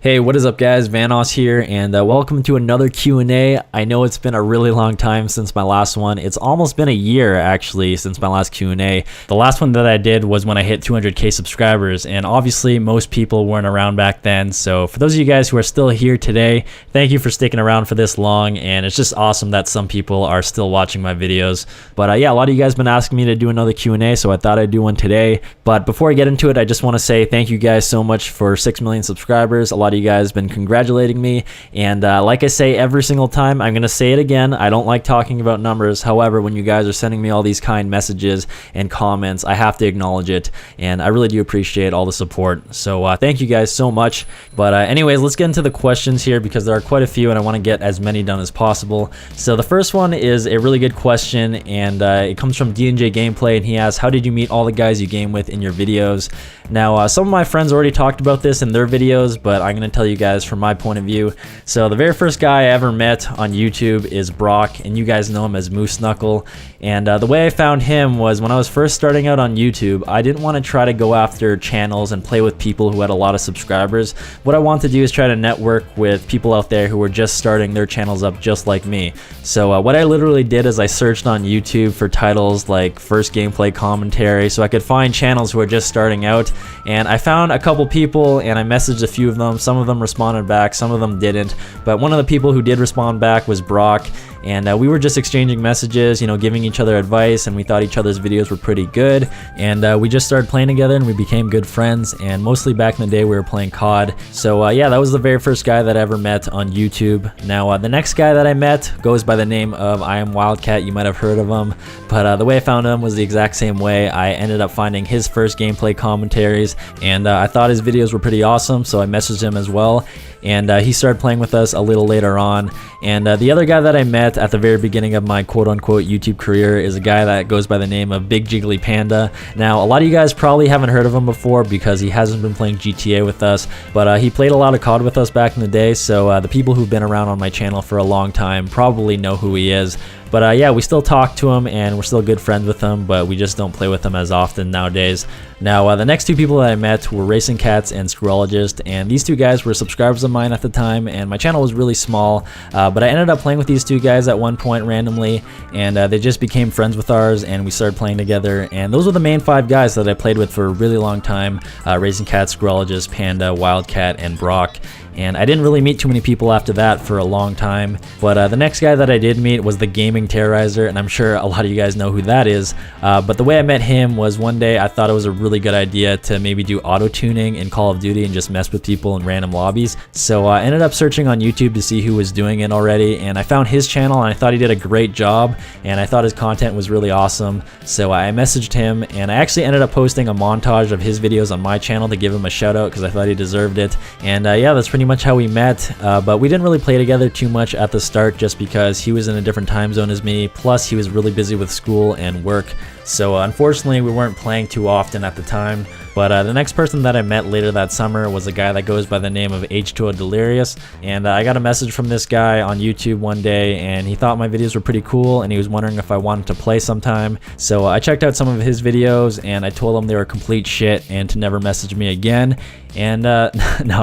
Hey, what is up guys? Vanos here, and welcome to another Q&A. I know it's been a really long time since my last one. It's almost been a year actually since my last Q&A. The last one that I did was when I hit 200k subscribers, and obviously most people weren't around back then. So for those of you guys who are still here today, thank you for sticking around for this long, and it's just awesome that some people are still watching my videos. But yeah, a lot of you guys have been asking me to do another Q&A, so I thought I'd do one today. But before I get into it, I just want to say thank you guys so much for 6 million subscribers. A lot of you guys been congratulating me, and like I say every single time, I'm gonna say it again, I don't like talking about numbers. However, when you guys are sending me all these kind messages and comments, I have to acknowledge it, and I really do appreciate all the support. So thank you guys so much. But anyways, let's get into the questions here because there are quite a few and I want to get as many done as possible. So the first one is a really good question, and it comes from D&J Gameplay, and he asks, how did you meet all the guys you game with in your videos? Now some of my friends already talked about this in their videos, but I'm gonna tell you guys from my point of view. So the very first guy I ever met on YouTube is Brock, and you guys know him as Moose Knuckle. And the way I found him was when I was first starting out on YouTube, I didn't want to try to go after channels and play with people who had a lot of subscribers. What I wanted to do is try to network with people out there who were just starting their channels up just like me. So what I literally did is I searched on YouTube for titles like first gameplay commentary so I could find channels who are just starting out, and I found a couple people and I messaged a few of them. Some of them responded back, some of them didn't, but one of the people who did respond back was Brock, and we were just exchanging messages, you know, giving each other advice, and we thought each other's videos were pretty good, and we just started playing together and we became good friends. And mostly back in the day we were playing COD. So yeah, that was the very first guy that I ever met on YouTube. Now the next guy that I met goes by the name of I Am Wildcat. You might have heard of him, but the way I found him was the exact same way. I ended up finding his first gameplay commentaries, and I thought his videos were pretty awesome, so I messaged him as well, and he started playing with us a little later on. And the other guy that I met at the very beginning of my quote-unquote YouTube career is a guy that goes by the name of Big Jiggly Panda. Now a lot of you guys probably haven't heard of him before because he hasn't been playing GTA with us, but he played a lot of COD with us back in the day, so the people who've been around on my channel for a long time probably know who he is. But yeah, we still talk to him and we're still good friends with him, but we just don't play with him as often nowadays. Now the next two people that I met were Racing Cats and Scroologist, and these two guys were subscribers of mine at the time, and my channel was really small, but I ended up playing with these two guys at one point randomly, and they just became friends with ours and we started playing together. And those were the main 5 guys that I played with for a really long time: Racing Cat, Scroologist, Panda, Wildcat, and Brock. And I didn't really meet too many people after that for a long time. But the next guy that I did meet was the Gaming Terrorizer, and I'm sure a lot of you guys know who that is. But the way I met him was one day I thought it was a really good idea to maybe do auto-tuning in Call of Duty and just mess with people in random lobbies. So I ended up searching on YouTube to see who was doing it already, and I found his channel and I thought he did a great job, and I thought his content was really awesome. So I messaged him, and I actually ended up posting a montage of his videos on my channel to give him a shout out because I thought he deserved it. And yeah, that's pretty much how we met, but we didn't really play together too much at the start just because he was in a different time zone as me, plus he was really busy with school and work. So unfortunately we weren't playing too often at the time. But the next person that I met later that summer was a guy that goes by the name of H2O Delirious, and I got a message from this guy on YouTube one day, and he thought my videos were pretty cool and he was wondering if I wanted to play sometime. So I checked out some of his videos and I told him they were complete shit and to never message me again. And no,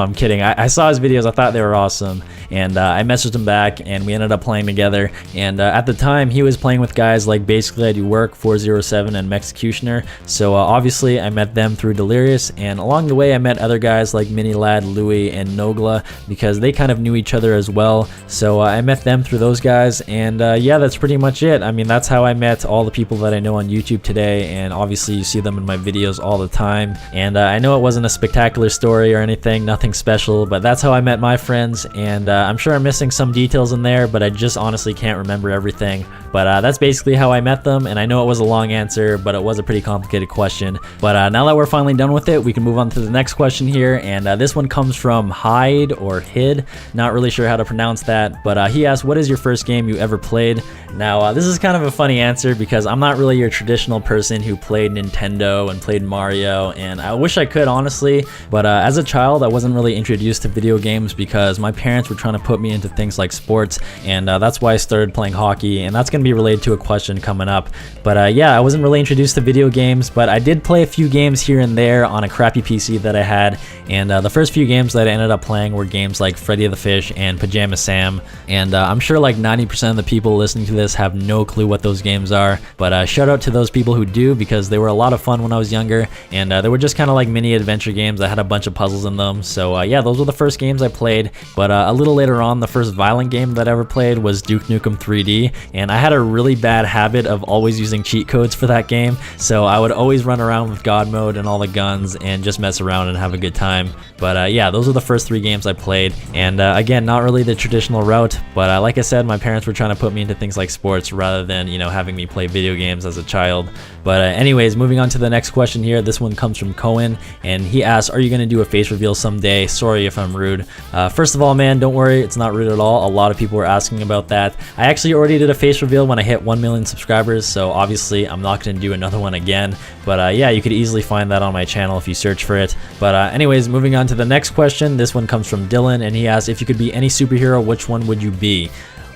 I'm kidding. I saw his videos, I thought they were awesome, and I messaged him back and we ended up playing together. And at the time he was playing with guys like Basically I Do Work, 407, and Mexecutioner. So obviously I met them through Delirious, and along the way I met other guys like Mini Lad, Louie, and Nogla because they kind of knew each other as well. So I met them through those guys, and yeah, that's pretty much it. I mean, that's how I met all the people that I know on YouTube today, and obviously you see them in my videos all the time. And I know it wasn't a spectacular story or anything, nothing special, but that's how I met my friends. And I'm sure I'm missing some details in there, but I just honestly can't remember everything. But that's basically how I met them, and I know it was a long answer, but it was a pretty complicated question. But now that we're finally done with it, we can move on to the next question here, and this one comes from Hyde or Hid, not really sure how to pronounce that, but he asked, what is your first game you ever played? Now this is kind of a funny answer because I'm not really your traditional person who played Nintendo and played Mario, and I wish I could honestly, but as a child I wasn't really introduced to video games because my parents were trying trying to put me into things like sports, and that's why I started playing hockey, and that's going to be related to a question coming up. But yeah, I wasn't really introduced to video games, but I did play a few games here and there on a crappy PC that I had, and the first few games that I ended up playing were games like Freddy the Fish and Pajama Sam, and I'm sure like 90% of the people listening to this have no clue what those games are, but shout out to those people who do, because they were a lot of fun when I was younger, and they were just kind of like mini adventure games that had a bunch of puzzles in them. So yeah, those were the first games I played. But a little later on, the first violent game that I ever played was Duke Nukem 3D, and I had a really bad habit of always using cheat codes for that game, so I would always run around with God mode and all the guns and just mess around and have a good time. But yeah, those were the first 3 games I played, and again, not really the traditional route, but like I said, my parents were trying to put me into things like sports rather than, you know, having me play video games as a child. But anyways, moving on to the next question here. This one comes from Cohen, and he asks, are you going to do a face reveal someday? Sorry if I'm rude. First of all, man, don't worry, it's not rude at all. A lot of people were asking about that. I actually already did a face reveal when I hit 1 million subscribers, so obviously I'm not going to do another one again. But yeah, you could easily find that on my channel if you search for it. But anyways, moving on to the next question. This one comes from Dylan, and he asks, if you could be any superhero, which one would you be?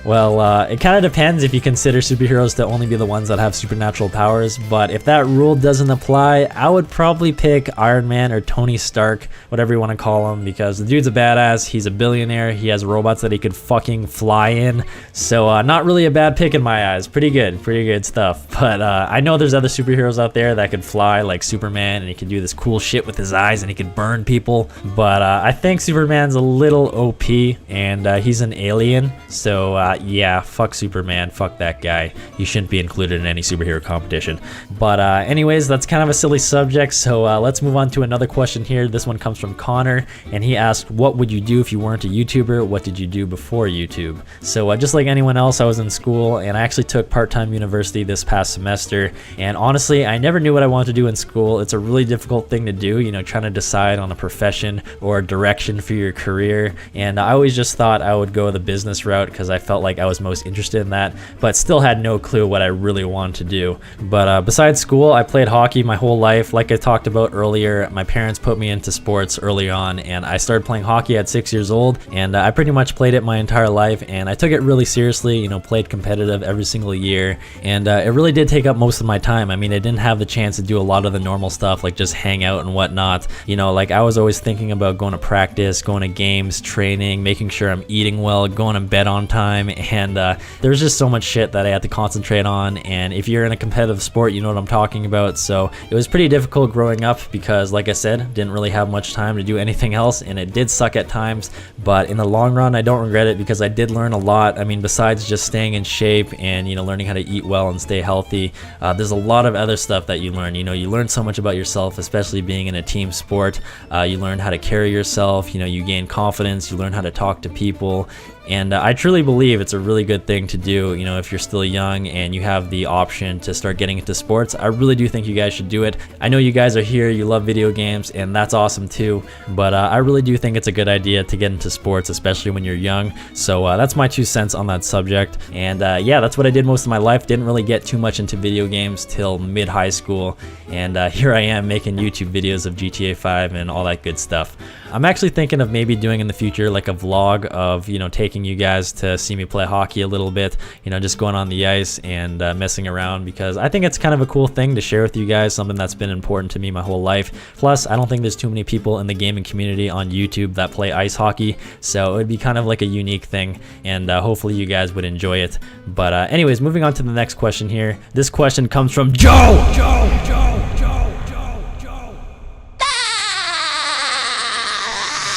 Well, it kind of depends if you consider superheroes to only be the ones that have supernatural powers, but if that rule doesn't apply, I would probably pick Iron Man or Tony Stark, whatever you want to call him, because the dude's a badass, he's a billionaire, he has robots that he could fucking fly in, so not really a bad pick in my eyes. Pretty good stuff. But I know there's other superheroes out there that could fly, like Superman, and he could do this cool shit with his eyes, and he could burn people, but I think Superman's a little OP, and he's an alien, so yeah, fuck Superman, fuck that guy. You shouldn't be included in any superhero competition. But anyways, that's kind of a silly subject, so let's move on to another question here. This one comes from Connor, and he asked, what would you do if you weren't a YouTuber? What did you do before YouTube? So just like anyone else, I was in school, and I actually took part-time university this past semester, and honestly, I never knew what I wanted to do in school. It's a really difficult thing to do, you know, trying to decide on a profession or a direction for your career, and I always just thought I would go the business route because I felt like I was most interested in that, but still had no clue what I really wanted to do. But besides school, I played hockey my whole life. Like I talked about earlier, my parents put me into sports early on, and I started playing hockey at 6 years old, and I pretty much played it my entire life, and I took it really seriously, you know, played competitive every single year, and it really did take up most of my time. I mean, I didn't have the chance to do a lot of the normal stuff like just hang out and whatnot. You know, like I was always thinking about going to practice, going to games, training, making sure I'm eating well, going to bed on time, and there's just so much shit that I had to concentrate on, and if you're in a competitive sport, you know what I'm talking about. So it was pretty difficult growing up because, like I said, didn't really have much time to do anything else, and it did suck at times, but in the long run I don't regret it because I did learn a lot. I mean, besides just staying in shape and, you know, learning how to eat well and stay healthy, there's a lot of other stuff that you learn. You know, you learn so much about yourself, especially being in a team sport. You learn how to carry yourself, you know, you gain confidence, you learn how to talk to people. And I truly believe it's a really good thing to do, you know, if you're still young and you have the option to start getting into sports. I really do think you guys should do it. I know you guys are here, you love video games, and that's awesome too, but I really do think it's a good idea to get into sports, especially when you're young. So that's my 2 cents on that subject. And yeah, that's what I did most of my life. Didn't really get too much into video games till mid-high school, and here I am making YouTube videos of GTA 5 and all that good stuff. I'm actually thinking of maybe doing in the future like a vlog of, you know, taking you guys to see me play hockey a little bit, you know, just going on the ice and messing around, because I think it's kind of a cool thing to share with you guys, something that's been important to me my whole life. Plus, I don't think there's too many people in the gaming community on YouTube that play ice hockey, so it would be kind of like a unique thing, and hopefully you guys would enjoy it. But anyways, moving on to the next question here. This question comes from Joe.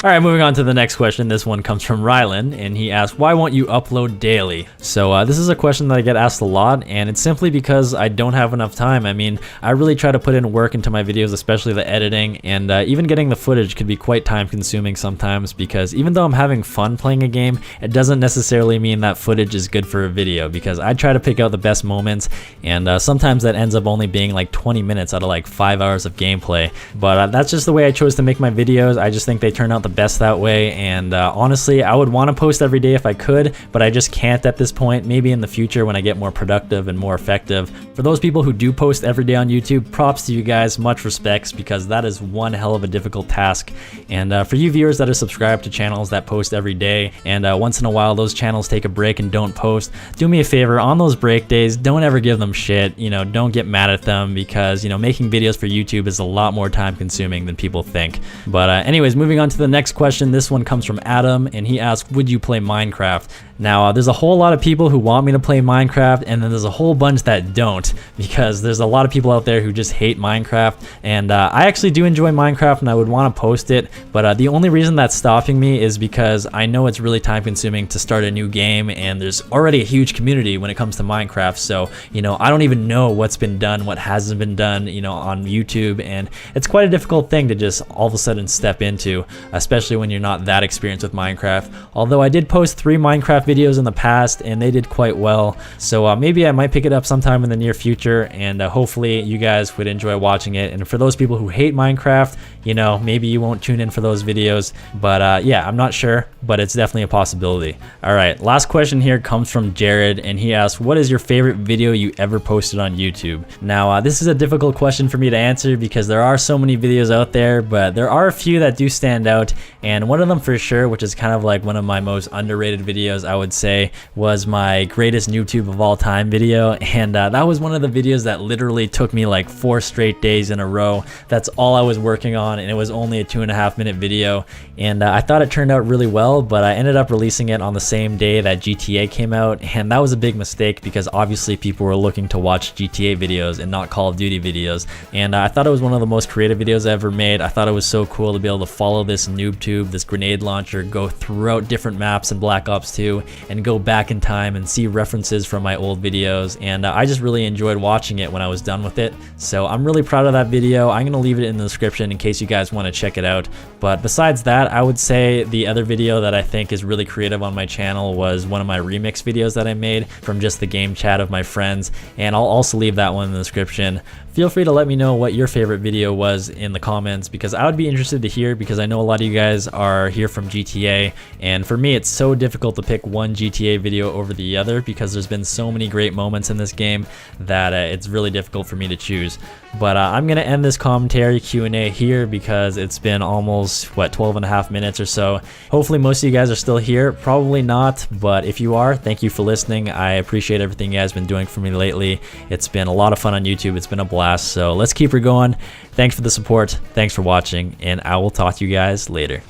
Alright, moving on to the next question. This one comes from Rylan, and he asks, why won't you upload daily? So this is a question that I get asked a lot, and it's simply because I don't have enough time. I mean, I really try to put in work into my videos, especially the editing, and even getting the footage can be quite time consuming sometimes, because even though I'm having fun playing a game, it doesn't necessarily mean that footage is good for a video, because I try to pick out the best moments, and sometimes that ends up only being like 20 minutes out of like 5 hours of gameplay. But that's just the way I chose to make my videos. I just think they turn out the the best that way, and honestly, I would want to post every day if I could, but I just can't at this point. Maybe in the future when I get more productive and more effective. For those people who do post every day on YouTube, props to you guys, much respects, because that is one hell of a difficult task. And for you viewers that are subscribed to channels that post every day, and once in a while those channels take a break and don't post, do me a favor, on those break days, don't ever give them shit. You know, don't get mad at them, because, you know, making videos for YouTube is a lot more time consuming than people think. But anyways, moving on to the next question. This one comes from Adam, and he asked, would you play Minecraft? Now, there's a whole lot of people who want me to play Minecraft, and then there's a whole bunch that don't, because there's a lot of people out there who just hate Minecraft, and I actually do enjoy Minecraft and I would want to post it, but the only reason that's stopping me is because I know it's really time consuming to start a new game, and there's already a huge community when it comes to Minecraft, so, you know, I don't even know what's been done, what hasn't been done, you know, on YouTube, and it's quite a difficult thing to just all of a sudden step into, especially when you're not that experienced with Minecraft. Although I did post 3 Minecraft videos in the past and they did quite well, so maybe I might pick it up sometime in the near future, and hopefully you guys would enjoy watching it. And for those people who hate Minecraft, you know, maybe you won't tune in for those videos, but yeah, I'm not sure, but it's definitely a possibility. All right, last question here comes from Jared, and he asks, what is your favorite video you ever posted on YouTube? Now, this is a difficult question for me to answer because there are so many videos out there, but there are a few that do stand out, and one of them for sure, which is kind of like one of my most underrated videos, I would say, was my greatest YouTube of all time video, and that was one of the videos that literally took me like 4 straight days in a row. That's all I was working on, and it was only a 2.5-minute video, and I thought it turned out really well, but I ended up releasing it on the same day that GTA came out, and that was a big mistake because obviously people were looking to watch GTA videos and not Call of Duty videos, and I thought it was one of the most creative videos I ever made. I thought it was so cool to be able to follow this noob tube, this grenade launcher, go throughout different maps in Black Ops 2 and go back in time and see references from my old videos, and I just really enjoyed watching it when I was done with it. So I'm really proud of that video. I'm gonna leave it in the description in case you guys want to check it out. But besides that, I would say the other video that I think is really creative on my channel was one of my remix videos that I made from just the game chat of my friends, and I'll also leave that one in the description. Feel free to let me know what your favorite video was in the comments, because I would be interested to hear, because I know a lot of you guys are here from GTA, and for me it's so difficult to pick one GTA video over the other because there's been so many great moments in this game that it's really difficult for me to choose. But I'm gonna end this commentary Q&A here because it's been almost, what, 12.5 minutes or so. Hopefully most of you guys are still here, probably not, but if you are, thank you for listening. I appreciate everything you guys have been doing for me lately. It's been a lot of fun on YouTube, it's been a blast, so let's keep her going. Thanks for the support, thanks for watching, and I will talk to you guys later.